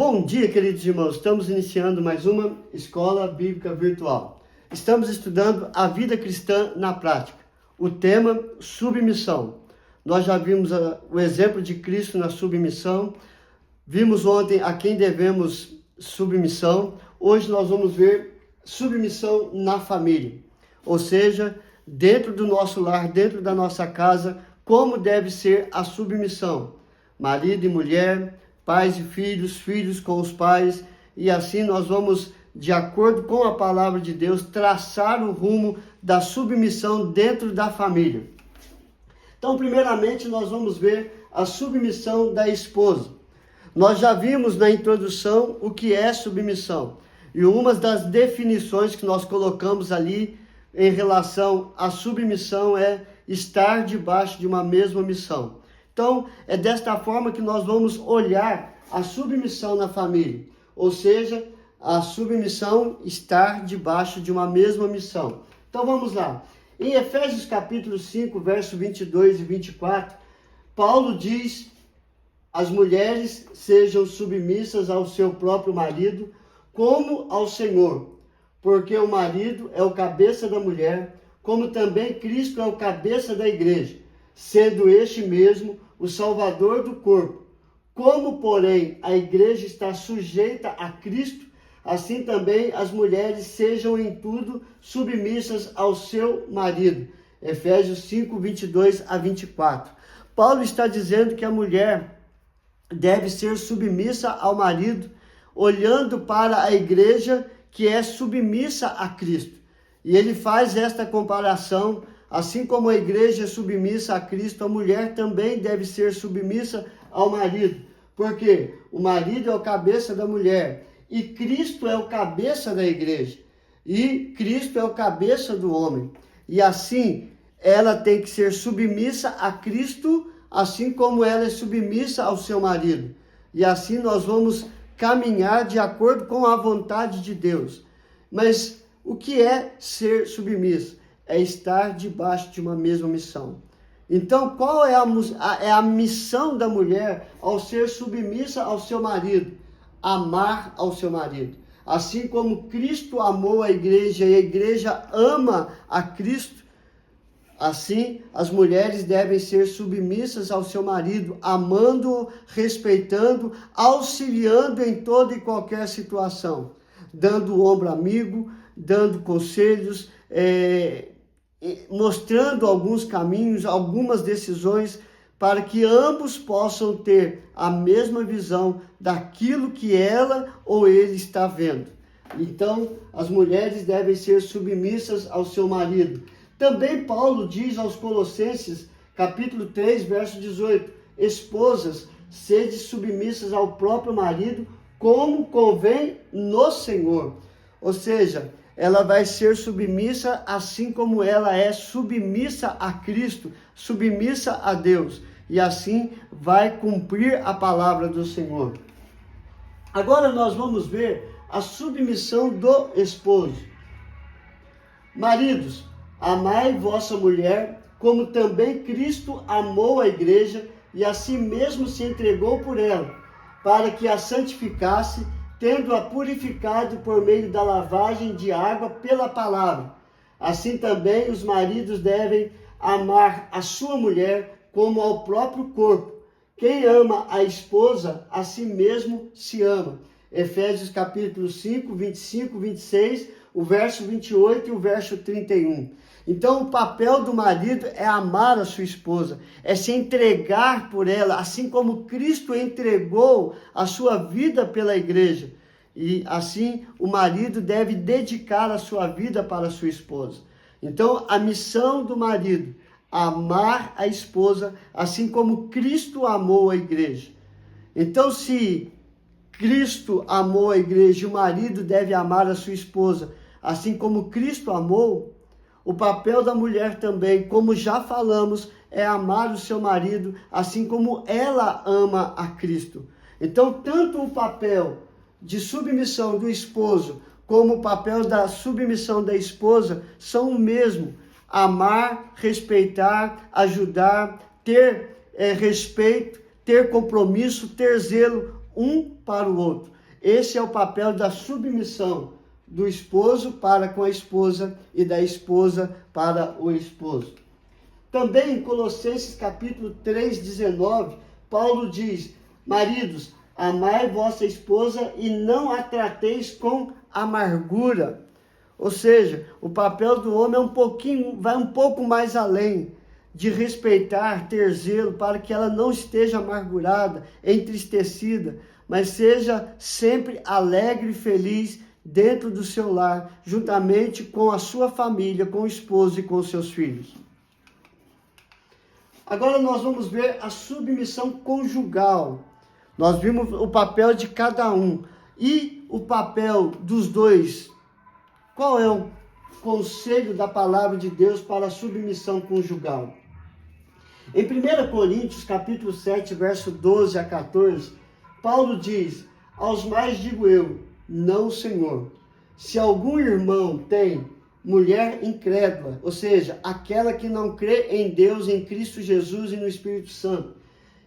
Bom dia, queridos irmãos. Estamos iniciando mais uma Escola Bíblica Virtual. Estamos estudando a vida cristã na prática. O tema, submissão. Nós já vimos o exemplo de Cristo na submissão. Vimos ontem a quem devemos submissão. Hoje nós vamos ver submissão na família. Ou seja, dentro do nosso lar, dentro da nossa casa, como deve ser a submissão. Marido e mulher, pais e filhos, filhos com os pais, e assim nós vamos, de acordo com a palavra de Deus, traçar o rumo da submissão dentro da família. Então, primeiramente, nós vamos ver a submissão da esposa. Nós já vimos na introdução o que é submissão, e uma das definições que nós colocamos ali em relação à submissão é estar debaixo de uma mesma missão. Então, é desta forma que nós vamos olhar a submissão na família. Ou seja, a submissão estar debaixo de uma mesma missão. Então, vamos lá. Em Efésios capítulo 5, verso 22 e 24, Paulo diz: as mulheres sejam submissas ao seu próprio marido, como ao Senhor. Porque o marido é o cabeça da mulher, como também Cristo é o cabeça da igreja, sendo este mesmo o Salvador do corpo. Como, porém, a igreja está sujeita a Cristo, assim também as mulheres sejam em tudo submissas ao seu marido. Efésios 5, 22 a 24. Paulo está dizendo que a mulher deve ser submissa ao marido, olhando para a igreja que é submissa a Cristo. E ele faz esta comparação. Assim como a igreja é submissa a Cristo, a mulher também deve ser submissa ao marido. Porque o marido é o cabeça da mulher e Cristo é o cabeça da igreja. E Cristo é o cabeça do homem. E assim, ela tem que ser submissa a Cristo, assim como ela é submissa ao seu marido. E assim nós vamos caminhar de acordo com a vontade de Deus. Mas o que é ser submissa? É estar debaixo de uma mesma missão. Então, qual é a missão da mulher ao ser submissa ao seu marido? Amar ao seu marido. Assim como Cristo amou a igreja e a igreja ama a Cristo, assim as mulheres devem ser submissas ao seu marido, amando-o, respeitando, auxiliando em toda e qualquer situação, dando o ombro amigo, dando conselhos, mostrando alguns caminhos, algumas decisões, para que ambos possam ter a mesma visão daquilo que ela ou ele está vendo. Então, as mulheres devem ser submissas ao seu marido. Também Paulo diz aos Colossenses, capítulo 3, verso 18, esposas, sede submissas ao próprio marido, como convém no Senhor. Ou seja, ela vai ser submissa assim como ela é submissa a Cristo, submissa a Deus. E assim vai cumprir a palavra do Senhor. Agora nós vamos ver a submissão do esposo. Maridos, amai vossa mulher, como também Cristo amou a igreja e a si mesmo se entregou por ela, para que a santificasse, tendo-a purificado por meio da lavagem de água pela palavra. Assim também os maridos devem amar a sua mulher como ao próprio corpo. Quem ama a esposa, a si mesmo se ama. Efésios capítulo 5, 25, 26, o verso 28 e o verso 31. Então, o papel do marido é amar a sua esposa, é se entregar por ela, assim como Cristo entregou a sua vida pela igreja. E assim, o marido deve dedicar a sua vida para a sua esposa. Então, a missão do marido, amar a esposa, assim como Cristo amou a igreja. Então, se Cristo amou a igreja e o marido deve amar a sua esposa, assim como Cristo amou, o papel da mulher também, como já falamos, é amar o seu marido, assim como ela ama a Cristo. Então, tanto o papel de submissão do esposo, como o papel da submissão da esposa, são o mesmo. Amar, respeitar, ajudar, ter respeito, ter compromisso, ter zelo um para o outro. Esse é o papel da submissão do esposo para com a esposa e da esposa para o esposo. Também em Colossenses capítulo 3:19, Paulo diz: maridos, amai vossa esposa e não a trateis com amargura. Ou seja, o papel do homem vai um pouco mais além de respeitar, ter zelo, para que ela não esteja amargurada, entristecida, mas seja sempre alegre e feliz dentro do seu lar, juntamente com a sua família, com o esposo e com seus filhos. Agora nós vamos ver a submissão conjugal. Nós vimos o papel de cada um e o papel dos dois. Qual é o conselho da palavra de Deus para a submissão conjugal? Em 1 Coríntios, capítulo 7, verso 12 a 14, Paulo diz: aos mais digo eu, não Senhor, se algum irmão tem mulher incrédula, ou seja, aquela que não crê em Deus, em Cristo Jesus e no Espírito Santo,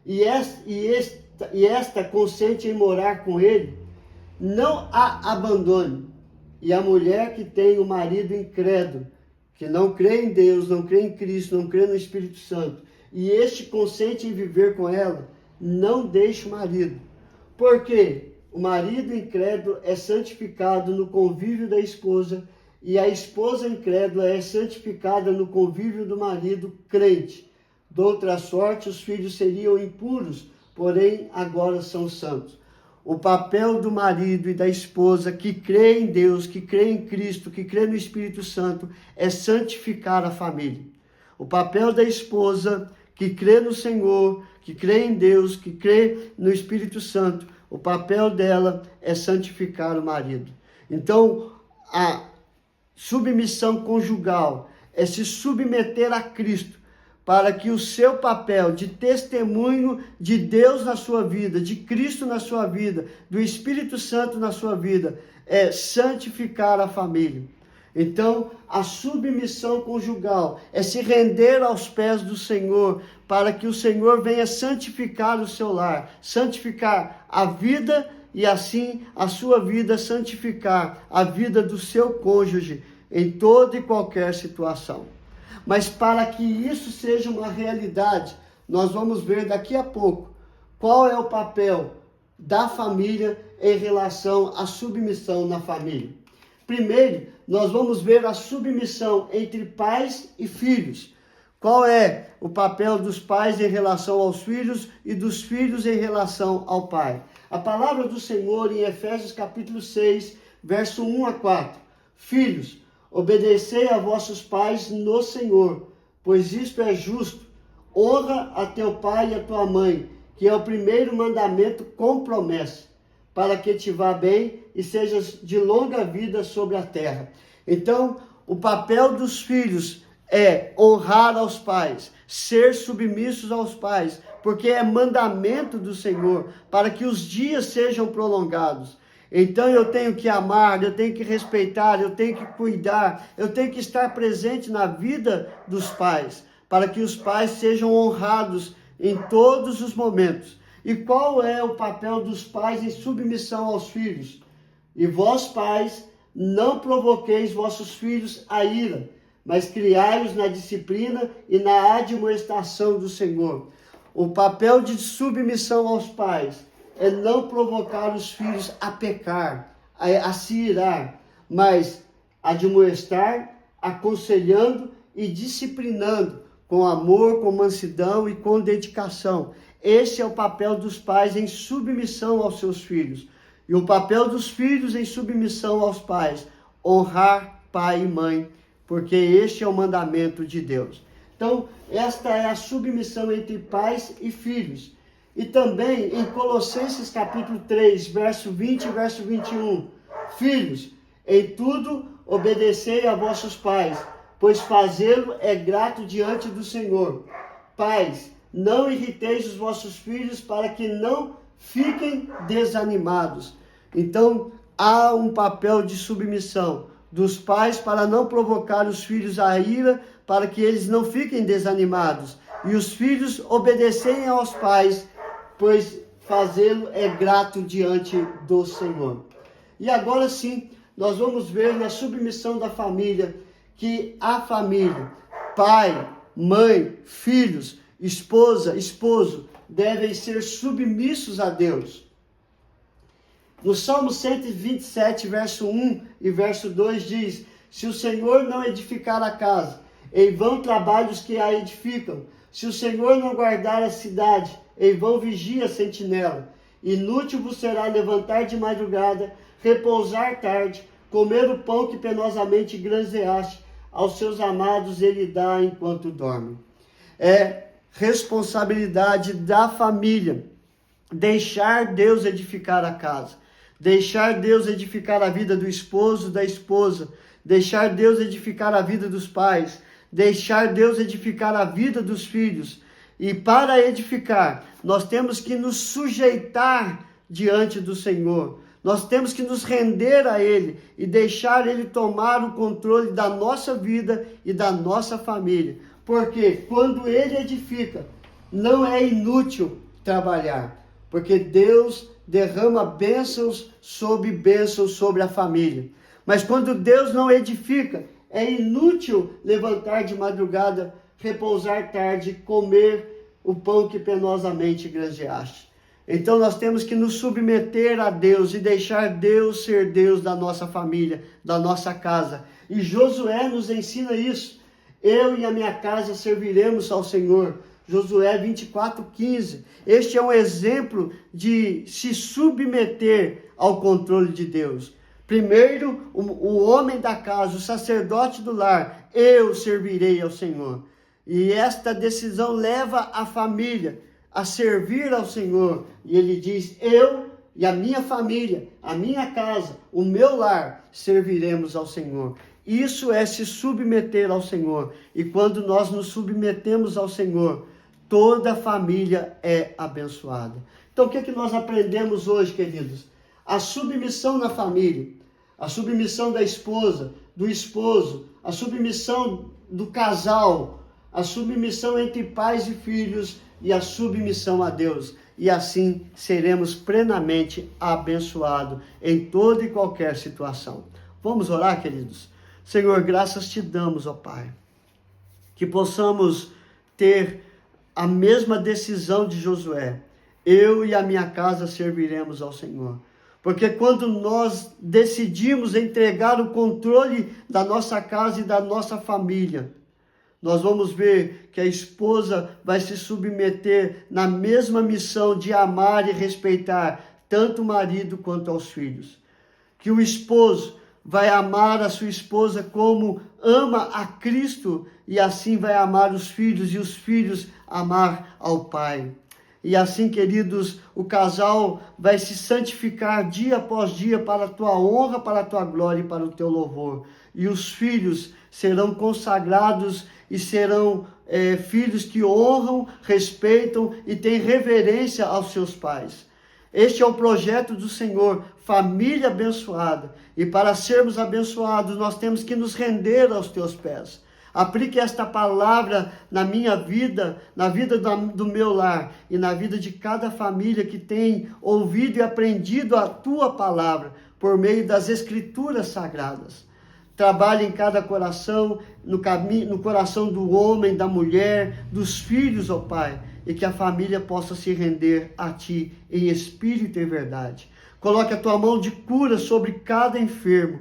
e esta consente em morar com ele, não a abandone. E a mulher que tem o marido incrédulo, que não crê em Deus, não crê em Cristo, não crê no Espírito Santo, e este consente em viver com ela, não deixe o marido. Porque o marido incrédulo é santificado no convívio da esposa, e a esposa incrédula é santificada no convívio do marido crente. De outra sorte, os filhos seriam impuros, porém agora são santos. O papel do marido e da esposa que crê em Deus, que crê em Cristo, que crê no Espírito Santo, é santificar a família. O papel da esposa que crê no Senhor, que crê em Deus, que crê no Espírito Santo, o papel dela é santificar o marido. Então, a submissão conjugal é se submeter a Cristo, para que o seu papel de testemunho de Deus na sua vida, de Cristo na sua vida, do Espírito Santo na sua vida, é santificar a família. Então, a submissão conjugal é se render aos pés do Senhor, para que o Senhor venha santificar o seu lar, santificar a vida e assim a sua vida santificar a vida do seu cônjuge em toda e qualquer situação. Mas para que isso seja uma realidade, nós vamos ver daqui a pouco qual é o papel da família em relação à submissão na família. Primeiro, nós vamos ver a submissão entre pais e filhos. Qual é o papel dos pais em relação aos filhos e dos filhos em relação ao pai? A palavra do Senhor em Efésios capítulo 6, verso 1 a 4. Filhos, obedecei a vossos pais no Senhor, pois isto é justo. Honra a teu pai e a tua mãe, que é o primeiro mandamento com promessa, para que te vá bem e sejas de longa vida sobre a terra. Então, o papel dos filhos é honrar aos pais, ser submissos aos pais, porque é mandamento do Senhor, para que os dias sejam prolongados. Então eu tenho que amar, eu tenho que respeitar, eu tenho que cuidar, eu tenho que estar presente na vida dos pais, para que os pais sejam honrados em todos os momentos. E qual é o papel dos pais em submissão aos filhos? E vós, pais, não provoqueis vossos filhos a ira, mas criai-os na disciplina e na admoestação do Senhor. O papel de submissão aos pais é não provocar os filhos a pecar, a se irar, mas admoestar, aconselhando e disciplinando com amor, com mansidão e com dedicação. Esse é o papel dos pais em submissão aos seus filhos. E o papel dos filhos em submissão aos pais, honrar pai e mãe, porque este é o mandamento de Deus. Então, esta é a submissão entre pais e filhos. E também em Colossenses capítulo 3, verso 20 e verso 21. Filhos, em tudo obedecei a vossos pais, pois fazê-lo é grato diante do Senhor. Pais, não irriteis os vossos filhos para que não fiquem desanimados. Então, há um papel de submissão dos pais para não provocar os filhos à ira, para que eles não fiquem desanimados. E os filhos obedecerem aos pais, pois fazê-lo é grato diante do Senhor. E agora sim, nós vamos ver na submissão da família, que a família, pai, mãe, filhos, esposa, esposo, devem ser submissos a Deus. No Salmo 127, verso 1 e verso 2 diz: se o Senhor não edificar a casa, em vão trabalham os que a edificam. Se o Senhor não guardar a cidade, em vão vigia a sentinela. Inútil vos será levantar de madrugada, repousar tarde, comer o pão que penosamente granjeaste. Aos seus amados ele dá enquanto dorme. É responsabilidade da família deixar Deus edificar a casa, deixar Deus edificar a vida do esposo, da esposa, deixar Deus edificar a vida dos pais, deixar Deus edificar a vida dos filhos. E para edificar, nós temos que nos sujeitar diante do Senhor. Nós temos que nos render a Ele e deixar Ele tomar o controle da nossa vida e da nossa família. Porque quando Ele edifica, não é inútil trabalhar. Porque Deus derrama bênçãos sobre a família. Mas quando Deus não edifica, é inútil levantar de madrugada, repousar tarde, comer o pão que penosamente granjeaste. Então nós temos que nos submeter a Deus e deixar Deus ser Deus da nossa família, da nossa casa. E Josué nos ensina isso. Eu e a minha casa serviremos ao Senhor. Josué 24:15. Este é um exemplo de se submeter ao controle de Deus. Primeiro, o homem da casa, o sacerdote do lar, eu servirei ao Senhor. E esta decisão leva a família a servir ao Senhor. E ele diz: eu e a minha família, a minha casa, o meu lar, serviremos ao Senhor. Isso é se submeter ao Senhor. E quando nós nos submetemos ao Senhor, toda a família é abençoada. Então o que é que nós aprendemos hoje, queridos? A submissão na família, a submissão da esposa, do esposo, a submissão do casal, a submissão entre pais e filhos e a submissão a Deus. E assim seremos plenamente abençoados em toda e qualquer situação. Vamos orar, queridos? Senhor, graças te damos, ó Pai, que possamos ter a mesma decisão de Josué. Eu e a minha casa serviremos ao Senhor. Porque quando nós decidimos entregar o controle da nossa casa e da nossa família, nós vamos ver que a esposa vai se submeter na mesma missão de amar e respeitar tanto o marido quanto aos filhos. Que o esposo vai amar a sua esposa como ama a Cristo e assim vai amar os filhos e os filhos amar ao Pai. E assim, queridos, o casal vai se santificar dia após dia para a tua honra, para a tua glória e para o teu louvor. E os filhos serão consagrados e serão filhos que honram, respeitam e têm reverência aos seus pais. Este é o projeto do Senhor, família abençoada. E para sermos abençoados, nós temos que nos render aos teus pés. Aplique esta palavra na minha vida, na vida do meu lar e na vida de cada família que tem ouvido e aprendido a tua palavra por meio das Escrituras Sagradas. Trabalhe em cada coração, no coração do homem, da mulher, dos filhos, ó Pai, e que a família possa se render a Ti em espírito e verdade. Coloque a Tua mão de cura sobre cada enfermo.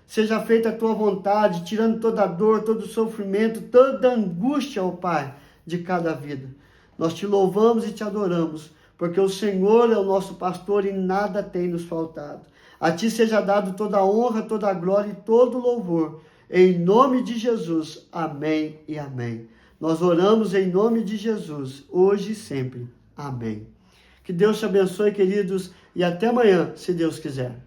Seja feita a Tua vontade, tirando toda a dor, todo o sofrimento, toda a angústia, ó Pai, de cada vida. Nós Te louvamos e Te adoramos, porque o Senhor é o nosso pastor e nada tem nos faltado. A Ti seja dado toda a honra, toda a glória e todo o louvor. Em nome de Jesus, amém e amém. Nós oramos em nome de Jesus, hoje e sempre. Amém. Que Deus te abençoe, queridos, e até amanhã, se Deus quiser.